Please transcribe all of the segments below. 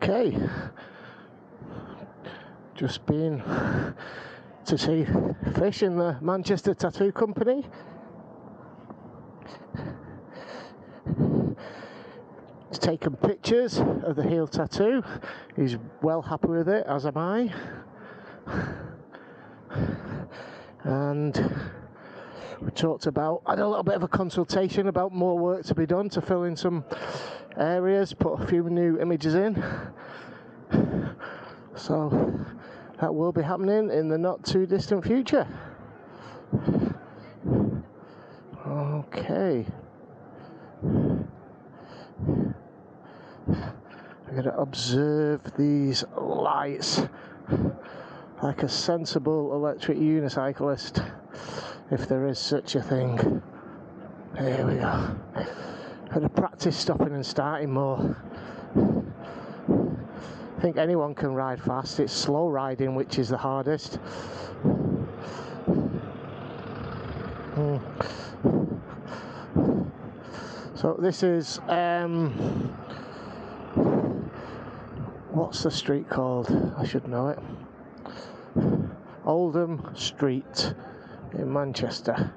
Okay, just been to see fish in the Manchester Tattoo Company. He's taken pictures of the heel tattoo. He's well happy with it, as am I. And we talked about, had a little bit of a consultation about more work to be done to fill in some areas, put a few new images in. So that will be happening in the not too distant future. Okay. I'm going to observe these lights like a sensible electric unicyclist, if there is such a thing. Here we go. Got to practice stopping and starting more. I think anyone can ride fast. It's slow riding which is the hardest. So this is what's the street called? I should know it. Oldham Street in Manchester.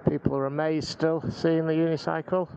People are amazed still seeing the unicycle.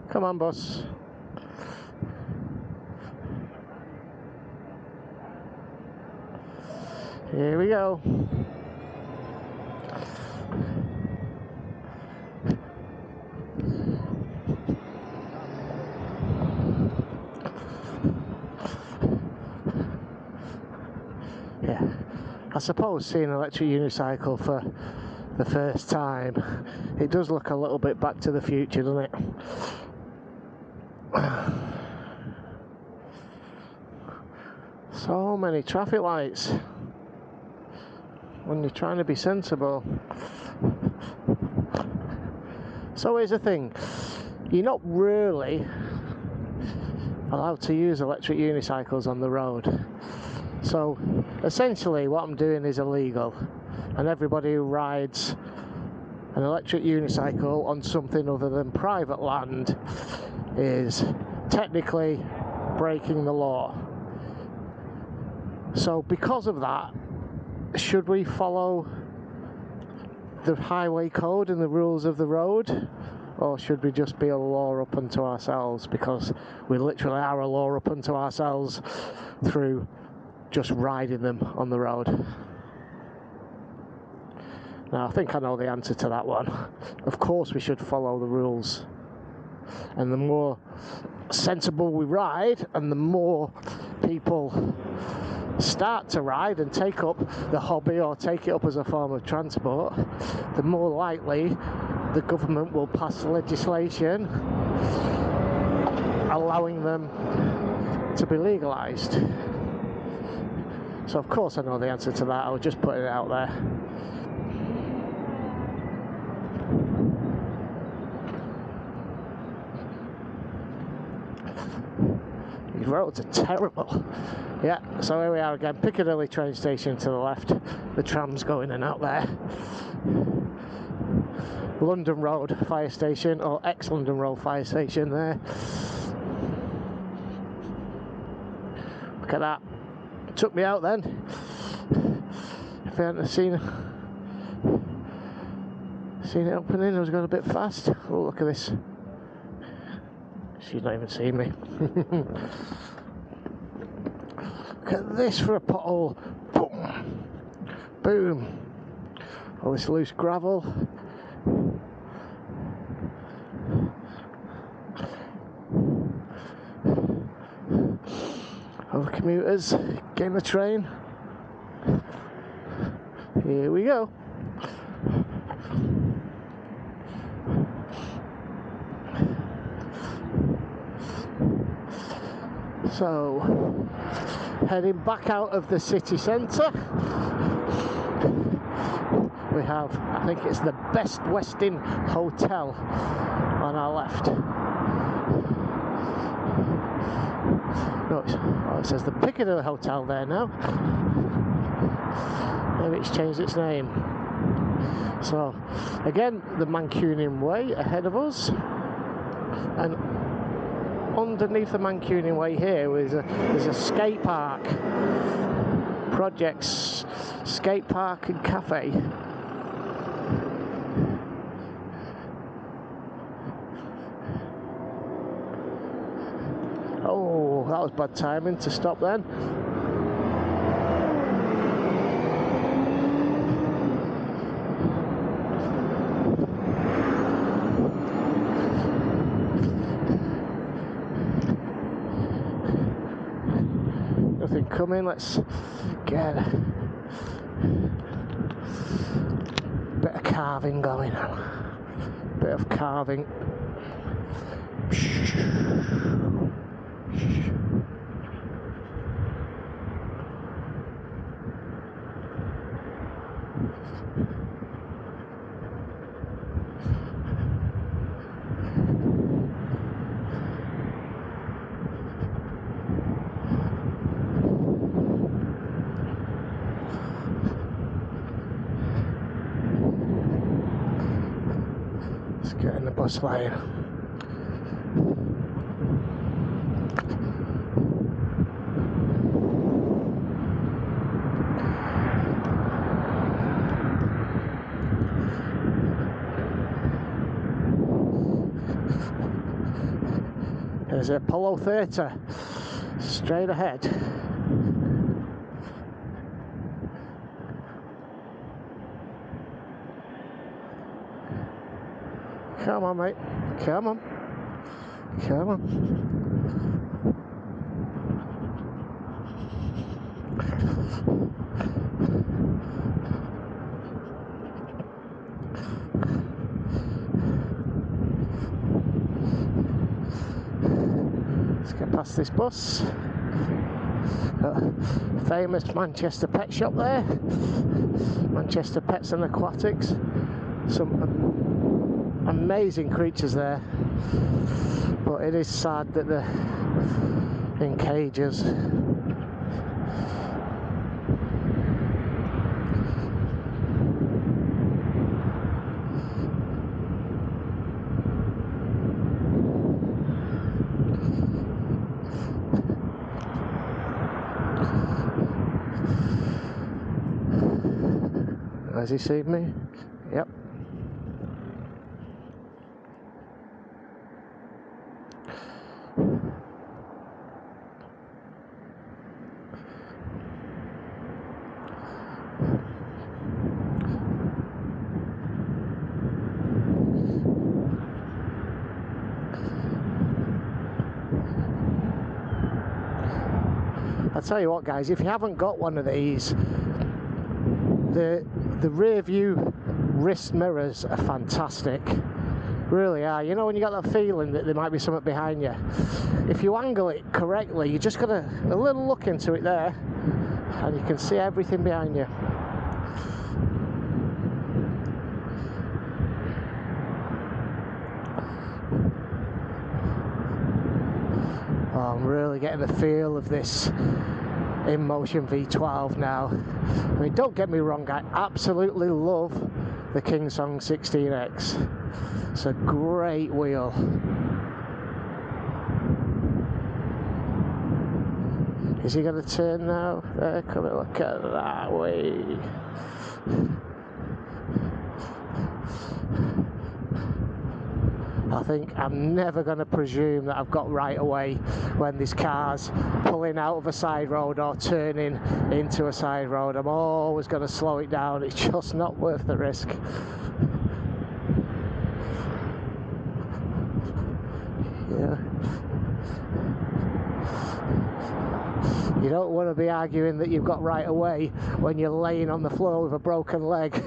Come on, boss. Here we go. Yeah, I suppose seeing an electric unicycle for the first time, it does look a little bit Back to the Future, doesn't it? So many traffic lights when you're trying to be sensible. So here's the thing, you're not really allowed to use electric unicycles on the road. So essentially what I'm doing is illegal, and everybody who rides an electric unicycle on something other than private land is technically breaking the law. So because of that, should we follow the highway code and the rules of the road, or should we just be a law up unto ourselves, because we literally are a law up unto ourselves through just riding them on the road? Now I think I know the answer to that one. Of course we should follow the rules, and the more sensible we ride and the more people start to ride and take up the hobby or take it up as a form of transport, the more likely the government will pass legislation allowing them to be legalised. So of course I know the answer to that, I was just putting it out there. These roads are terrible. Yeah, so here we are again, Piccadilly train station to the left, the tram's going in and out there. London Road fire station, or ex-London Road fire station there. Look at that, took me out then. If I hadn't seen it opening, I was going a bit fast. Oh, look at this. She's not even seen me. Look at this for a pothole. Boom. Boom. All this loose gravel. commuters, getting the train. Here we go. So, heading back out of the city centre, we have, I think it's the Best Westin Hotel on our left. No, it says the Piccadilly Hotel there now. Maybe it's changed its name. So, again, the Mancunian Way ahead of us, and underneath the Mancunian Way here is there's a skate park. Projects skate park and cafe. Oh, that was bad timing to stop then. Nothing coming, let's get a bit of carving going. Bit of carving. Let's get in the bus lane. There's Apollo Theatre straight ahead. Come on, mate. Come on. Come on. Let's get past this bus. Famous Manchester pet shop there. Manchester Pets and Aquatics. Some amazing creatures there. But it is sad that they're in cages. Has he seen me? Yep. I'll tell you what, guys, if you haven't got one of these, the rear view wrist mirrors are fantastic. Really are. You know when you got that feeling that there might be something behind you? If you angle it correctly, you just got a little look into it there, and you can see everything behind you. Oh, I'm really getting the feel of this InMotion V12 now. I mean, don't get me wrong, I absolutely love the Kingsong 16X. It's a great wheel. Is he going to turn now? There, come and look at that way. I think I'm never going to presume that I've got right away when this car's pulling out of a side road or turning into a side road. I'm always going to slow it down. It's just not worth the risk. Yeah. You don't want to be arguing that you've got right away when you're laying on the floor with a broken leg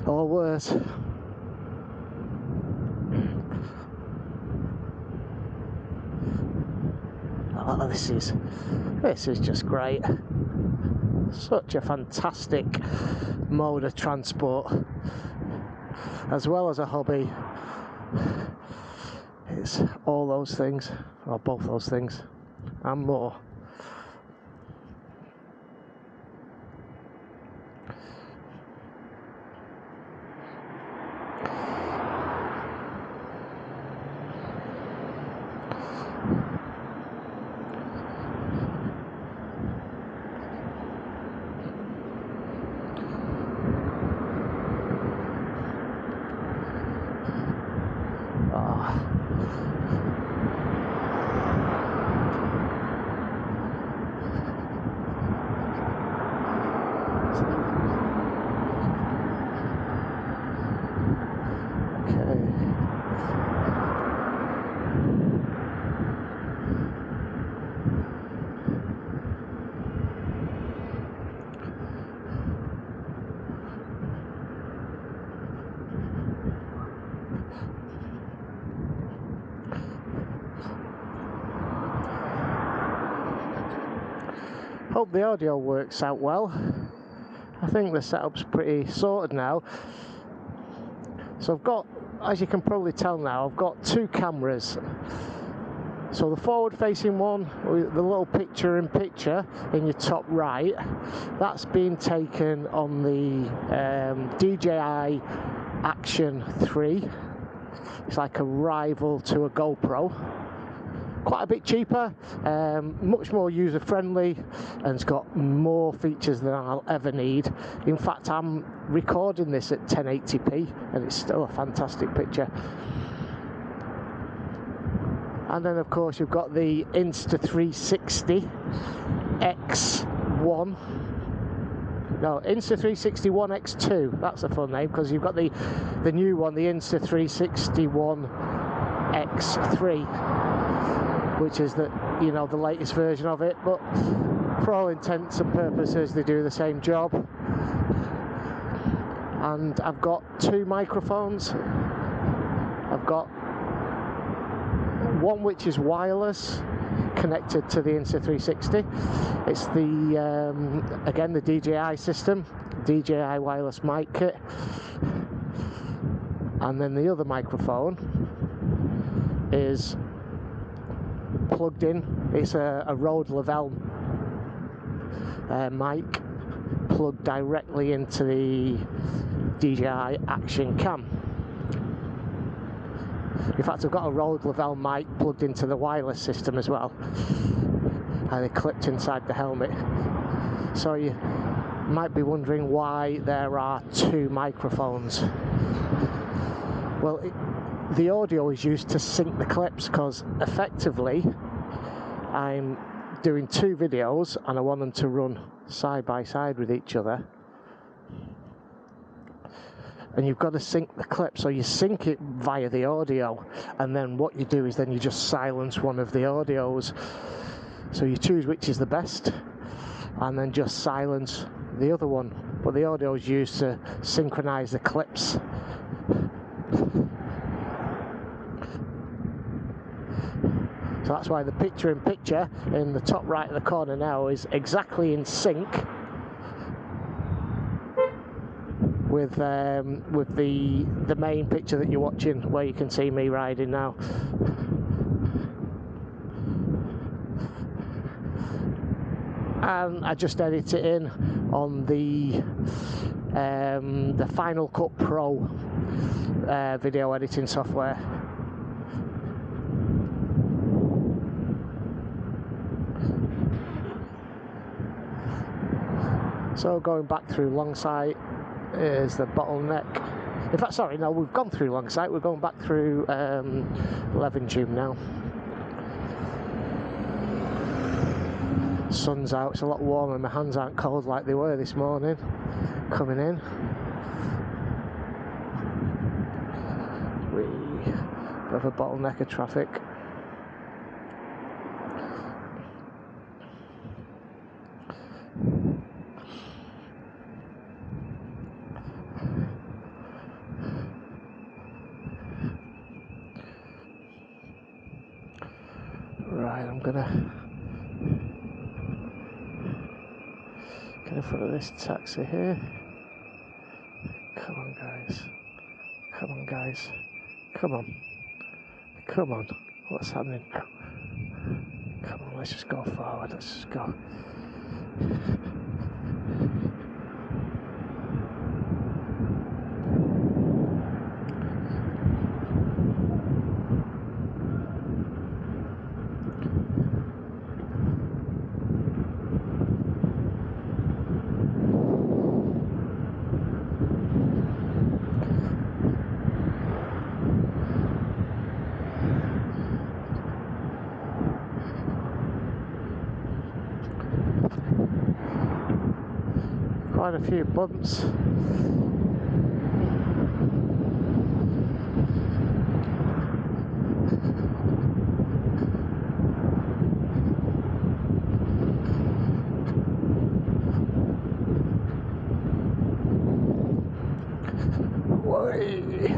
or worse. Oh, this is just great. Such a fantastic mode of transport, as well as a hobby. It's all those things, or both those things, and more. Hope the audio works out well. I think the setup's pretty sorted now. So I've got, as you can probably tell now, I've got two cameras. So the forward facing one, with the little picture-in-picture in your top right, that's been taken on the DJI Action 3. It's like a rival to a GoPro. Quite a bit cheaper, much more user-friendly, and it's got more features than I'll ever need. In fact, I'm recording this at 1080p and it's still a fantastic picture. And then of course you've got the Insta360 X1. No, Insta360 One X2, that's a fun name, because you've got the new one, the Insta360 One X3, which is the latest version of it, but for all intents and purposes they do the same job. And I've got two microphones. I've got one which is wireless, connected to the Insta360. It's the again the DJI system, DJI wireless mic kit. And then the other microphone is plugged in. It's a Rode Lavelle mic plugged directly into the DJI Action Cam. In fact, I've got a Rode Lavelle mic plugged into the wireless system as well, and they're clipped inside the helmet. So you might be wondering why there are two microphones. Well, the audio is used to sync the clips, because effectively I'm doing two videos and I want them to run side by side with each other, and you've got to sync the clip. So you sync it via the audio, and then what you do is then you just silence one of the audios. So you choose which is the best and then just silence the other one, but the audio is used to synchronize the clips. So that's why the picture-in-picture in the top right of the corner now is exactly in sync with the main picture that you're watching, where you can see me riding now. And I just edit it in on the Final Cut Pro video editing software. So going back through Longsight is the bottleneck. In fact, sorry, no, we've gone through Longsight. We're going back through Levenshulme now. Sun's out, it's a lot warmer, my hands aren't cold like they were this morning coming in. We have a bottleneck of traffic. Right, I'm gonna get in front of this taxi here. Come on, guys. Come on, guys. Come on. Come on. What's happening? Come on, let's just go forward. Let's just go. Quite a few bumps. Whey!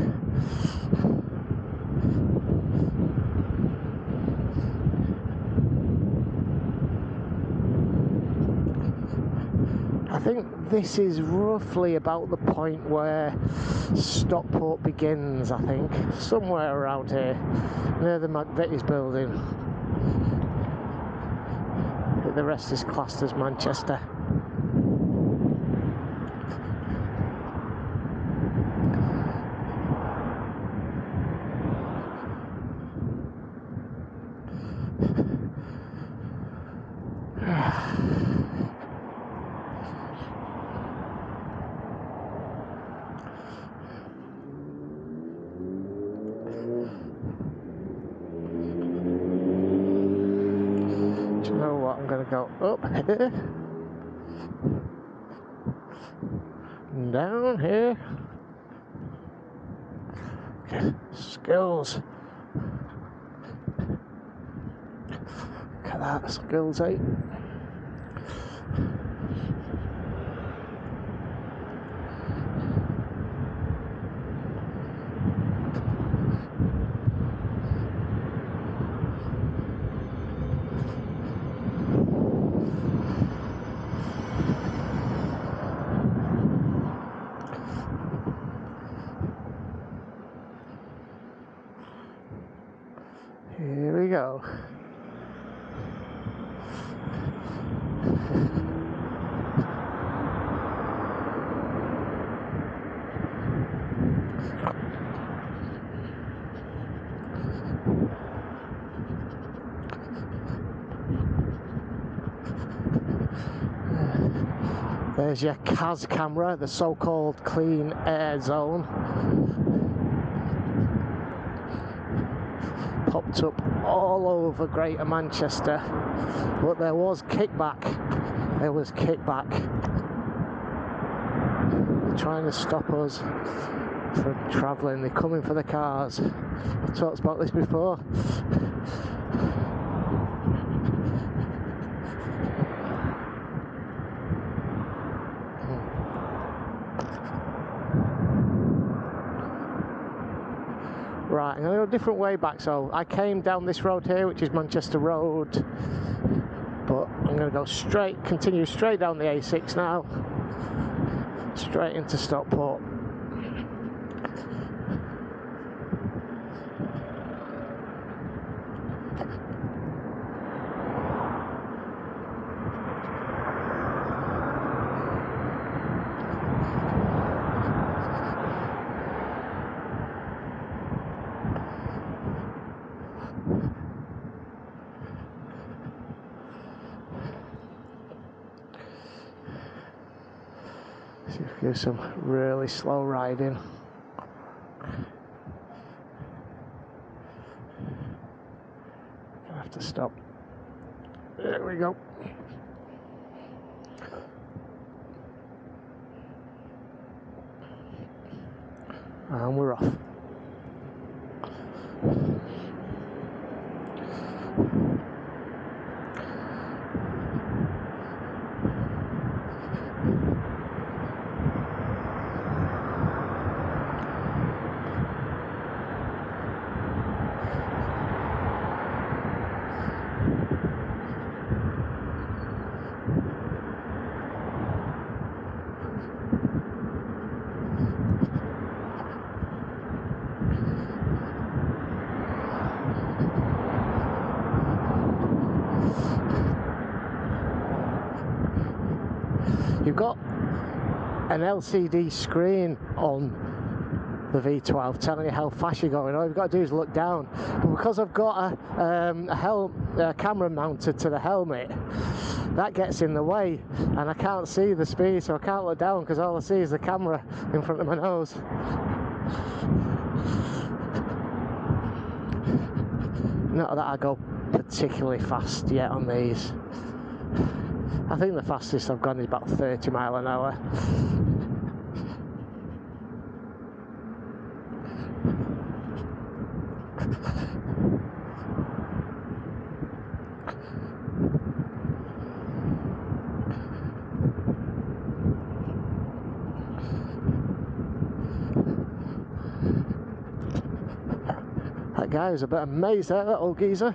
I think this is roughly about the point where Stockport begins, I think. Somewhere around here, near the McVitie's building. I think the rest is classed as Manchester. Do you know what? I'm going to go up here, and down here. Okay. Skills. Look at that, skills 8. Here we go. There's your CAS camera, the so-called clean air zone. Popped up all over Greater Manchester, but there was kickback. There was kickback. They're trying to stop us from travelling. They're coming for the cars. I've talked about this before. Right, I'm going to go a different way back. So I came down this road here, which is Manchester Road, but I'm going to go straight, continue straight down the A6 now, straight into Stockport. See if we can do some really slow riding. Gonna have to stop. There we go. And we're off. you've got an LCD screen on the V12 telling you how fast you're going. All you've got to do is look down. But because I've got a camera mounted to the helmet, that gets in the way and I can't see the speed, so I can't look down because all I see is the camera in front of my nose. Not that I go particularly fast yet on these. I think the fastest I've gone is about 30 mile an hour. That guy was a bit amazed there, that old geezer.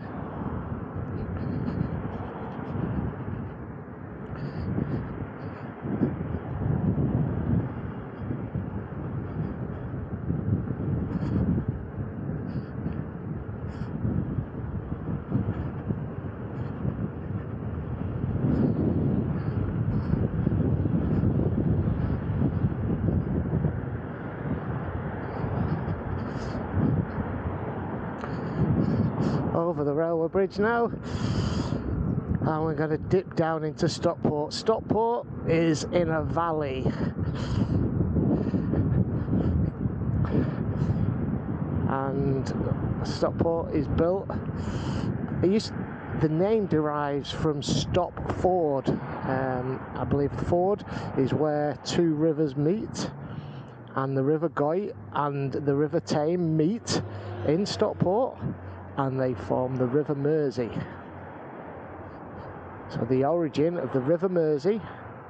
Over the railway bridge now, and we're going to dip down into Stockport. Stockport is in a valley, and Stockport is built. The name derives from Stockford. I believe Ford is where two rivers meet, and the River Goyt and the River Tame meet in Stockport, and they form the River Mersey. So the origin of the River Mersey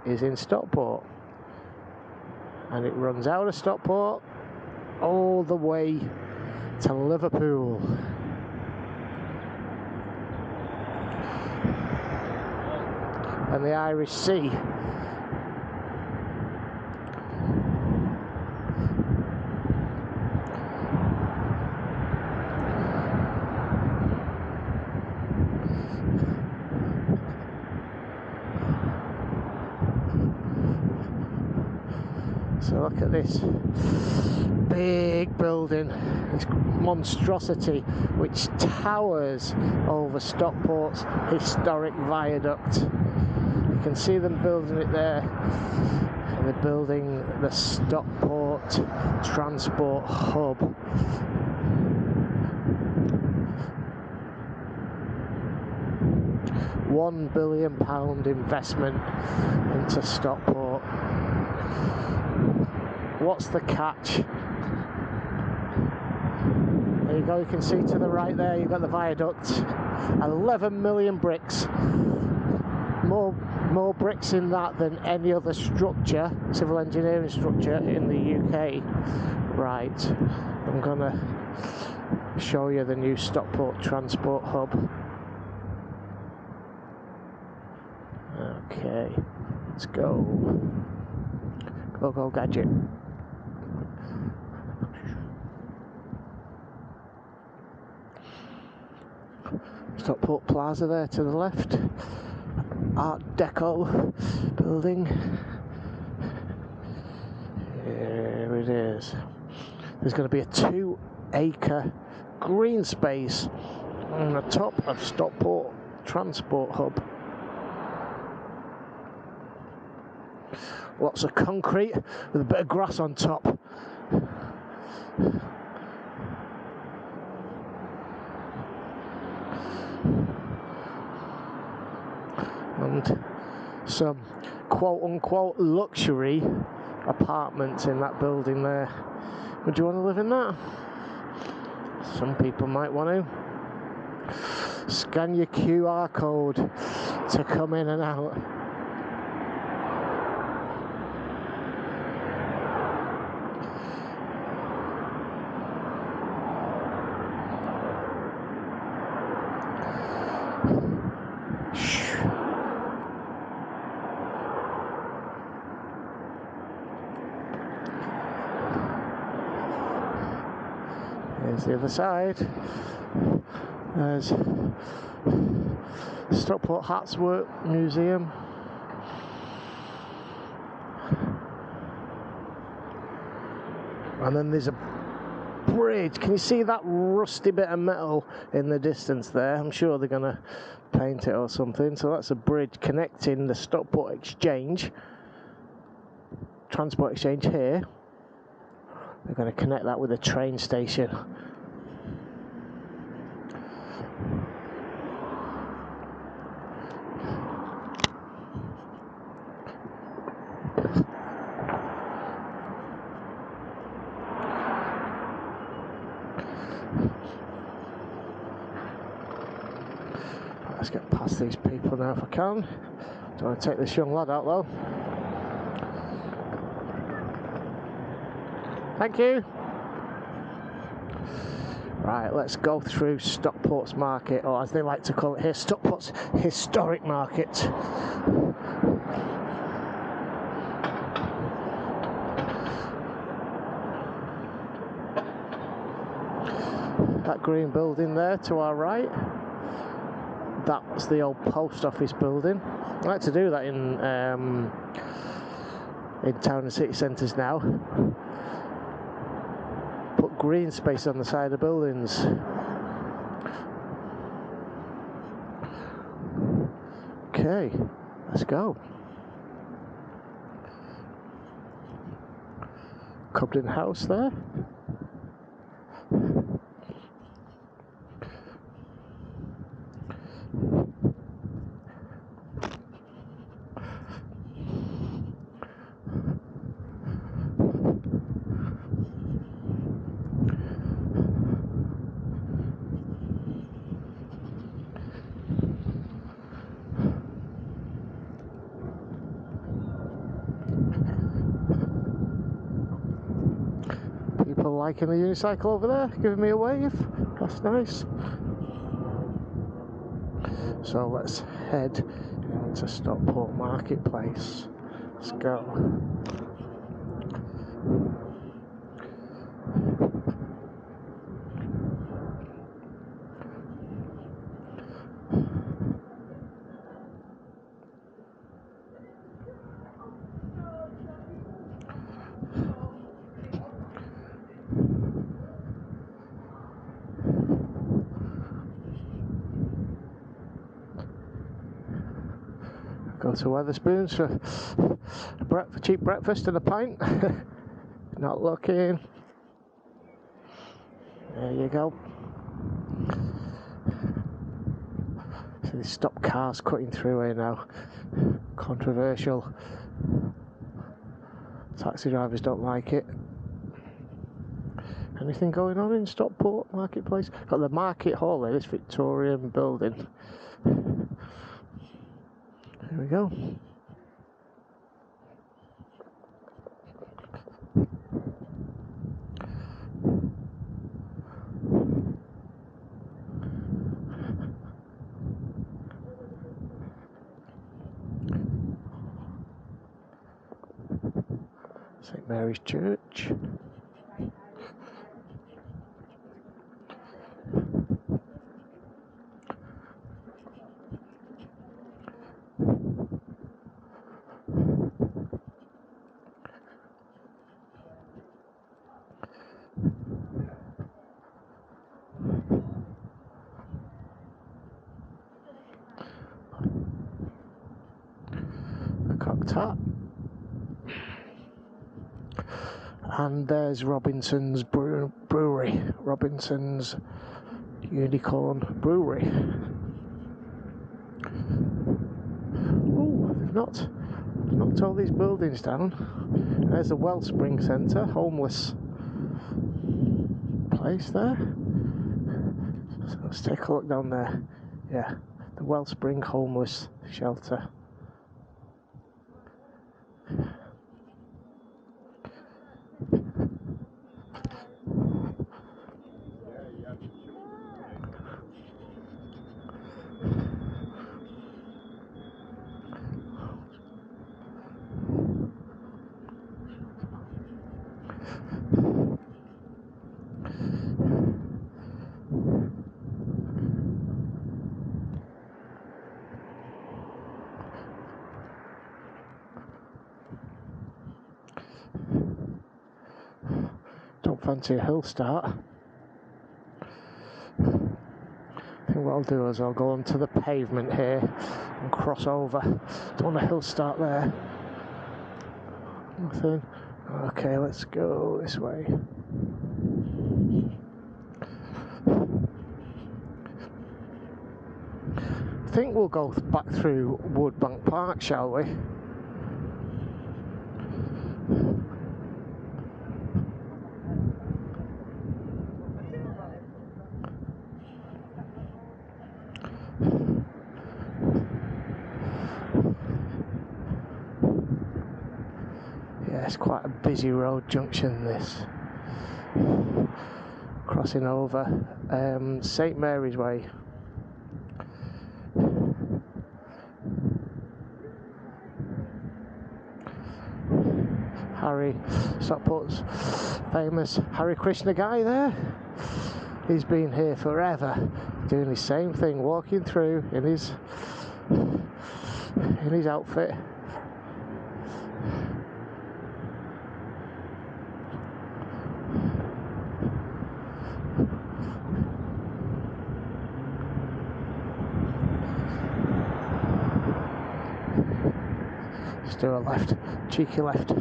is in Stockport, and it runs out of Stockport all the way to Liverpool. And the Irish Sea. So look at this big building, this monstrosity which towers over Stockport's historic viaduct. You can see them building it there, and they're building the Stockport Transport Hub. £1 billion investment into Stockport. What's the catch? There you go, you can see to the right there, you've got the viaduct. 11 million bricks. More bricks in that than any other structure, civil engineering structure in the UK. Right, I'm gonna show you the new Stockport Transport Hub. Okay, let's go. Go gadget. Stockport Plaza there to the left. Art Deco building. Here it is. There's going to be a 2-acre green space on the top of Stockport Transport Hub. Lots of concrete with a bit of grass on top. And some quote-unquote luxury apartments in that building there. Would you want to live in that? Some people might want to. Scan your QR code to come in and out. Here's the other side. There's Stockport Hats Work Museum. And then there's a bridge. Can you see that rusty bit of metal in the distance there? I'm sure they're going to paint it or something. So that's a bridge connecting the Stockport Exchange, Transport Exchange here. They're going to connect that with a train station. Let's get past these people now if I can. Don't want to take this young lad out though. Thank you. Right, let's go through Stockport's market, or as they like to call it here, Stockport's historic market. That green building there to our right, that's the old post office building. I like to do that in town and city centres now. Put green space on the side of buildings. Okay, let's go. Cobden House there. People liking the unicycle over there, giving me a wave. That's nice. So let's head into Stockport Marketplace. Let's go. Go to Wetherspoons for a cheap breakfast and a pint. Not looking. There you go. So they stop cars cutting through here now. Controversial. Taxi drivers don't like it. Anything going on in Stockport Marketplace? Got the market hall here, this Victorian building. There we go. St Mary's Church. The Cocked Hat. And there's Robinson's Brewery. Robinson's Unicorn Brewery. Oh, they've not knocked all these buildings down. There's the Wellspring Centre, homeless place there. So let's take a look down there. Yeah, the Wellspring Homeless Shelter. fancy a hill start. I think what I'll do is I'll go onto the pavement here and cross over. Don't want a hill start there. Nothing. Okay, let's go this way. I think we'll go back through Woodbank Park, shall we? Yeah, it's quite a busy road junction, this. Crossing over St Mary's Way. Harry, Stockport's famous Harry Krishna guy there. He's been here forever, doing the same thing, walking through in his outfit. Just do a left, cheeky left.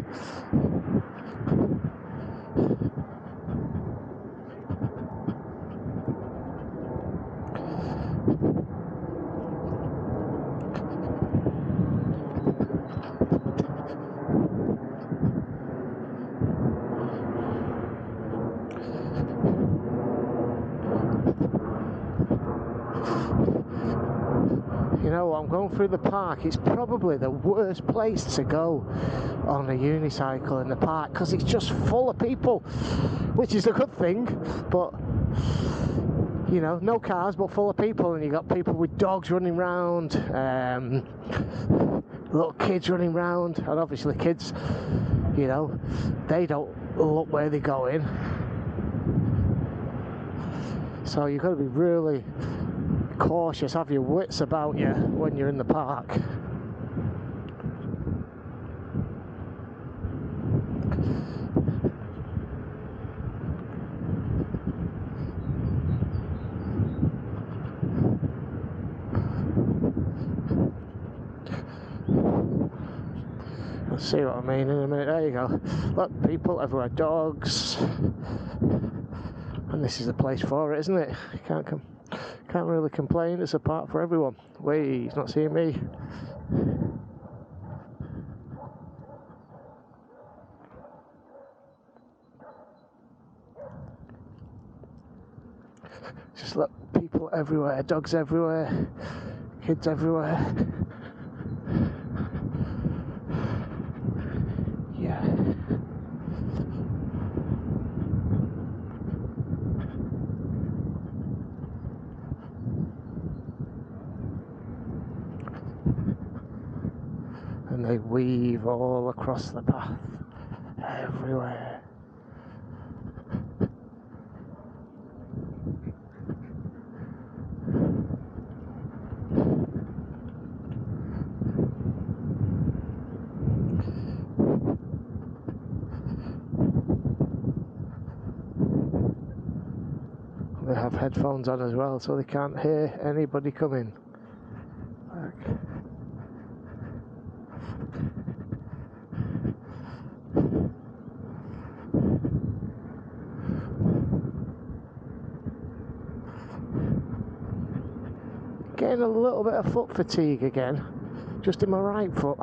You know, I'm going through the park. It's probably the worst place to go on a unicycle in the park because it's just full of people, which is a good thing, but you know, no cars but full of people, and you got people with dogs running around, little kids running around, and obviously kids, you know, they don't look where they're going, so you've got to be really cautious, have your wits about you when you're in the park. You'll see what I mean in a minute. There you go. Look, people everywhere, dogs, and this is the place for it, isn't it? You can't really complain. It's a park for everyone. Wait, he's not seeing me. Just look, people everywhere, dogs everywhere, kids everywhere. Yeah. And they weave all across the path, everywhere. They have headphones on as well, so they can't hear anybody coming. Look. Getting a little bit of foot fatigue again, just in my right foot.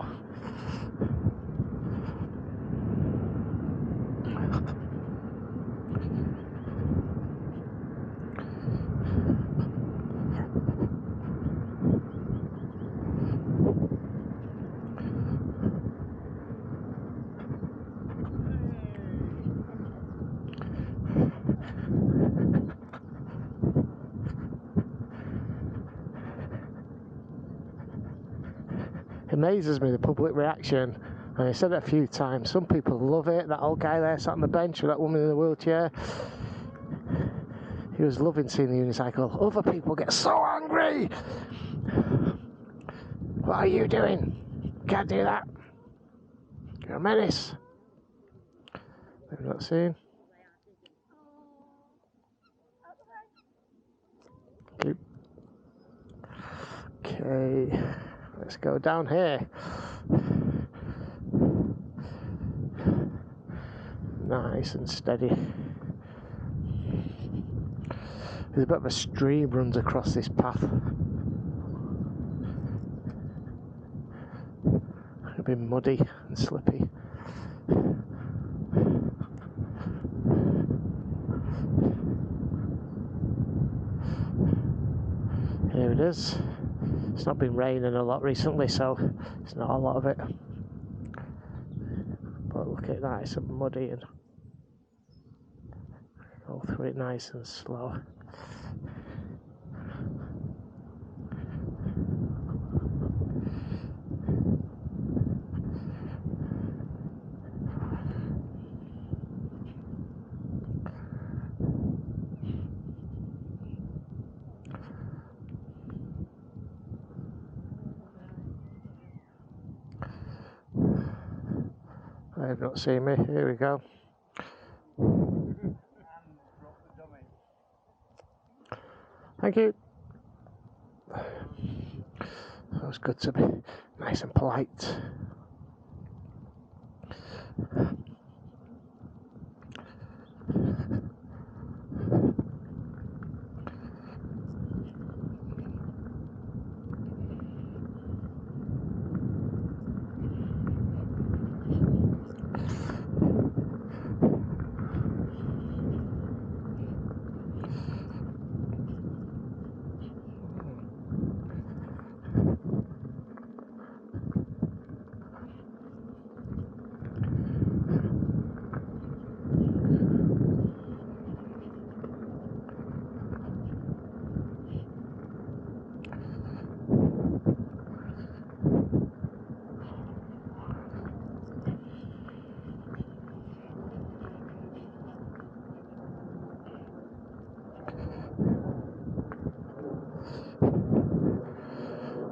Amazes me, the public reaction, and I said it a few times. Some people love it. That old guy there sat on the bench with that woman in the wheelchair, he was loving seeing the unicycle. Other people get so angry. What are you doing? Can't do that. You're a menace. They've not seen. Okay, let's go down here. Nice and steady. There's a bit of a stream runs across this path. A bit muddy and slippy. Here it is. It's not been raining a lot recently, so it's not a lot of it. But look at that, it's muddy and go through it nice and slow. They've not seen me. Here we go. Thank you. That was good to be nice and polite.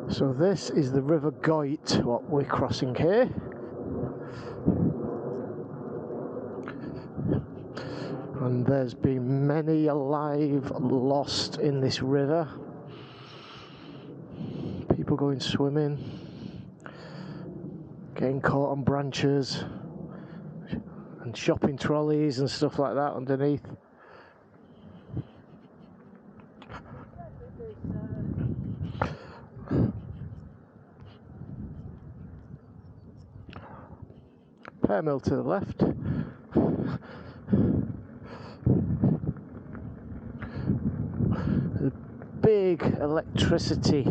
So this is the River Goit, what we're crossing here. And there's been many a life lost in this river. People going swimming, getting caught on branches, and shopping trolleys and stuff like that underneath. Pear mill to the left. A big electricity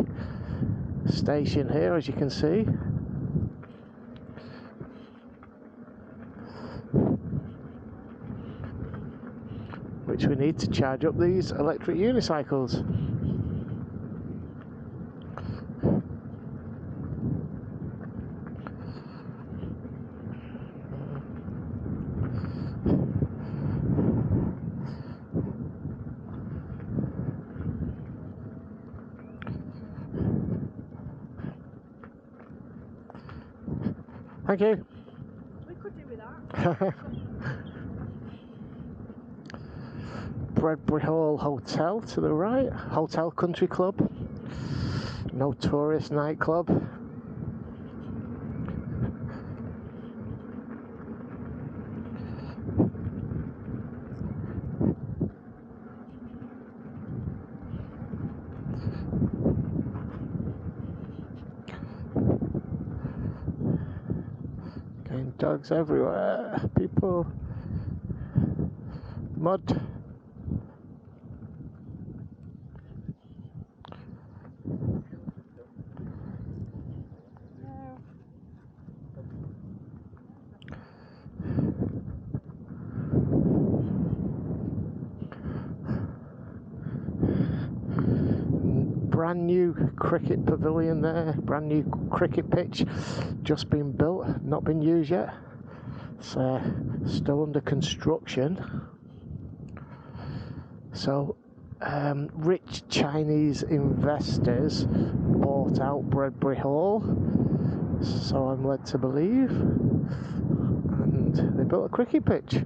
station here, as you can see. Which we need to charge up these electric unicycles. Thank you. We could do with that. Bredbury Hall Hotel to the right. Hotel Country Club. Notorious nightclub. Getting dogs everywhere. People. Mud. Brand new cricket pavilion there, brand new cricket pitch, just been built, not been used yet. It's still under construction. So rich Chinese investors bought out Bredbury Hall, so I'm led to believe, and they built a cricket pitch.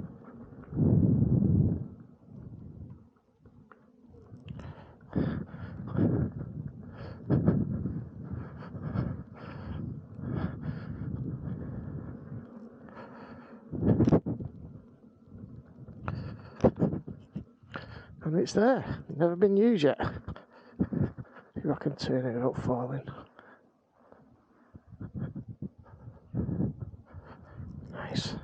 and it's there. Never been used yet. If I can turn it without falling. Nice.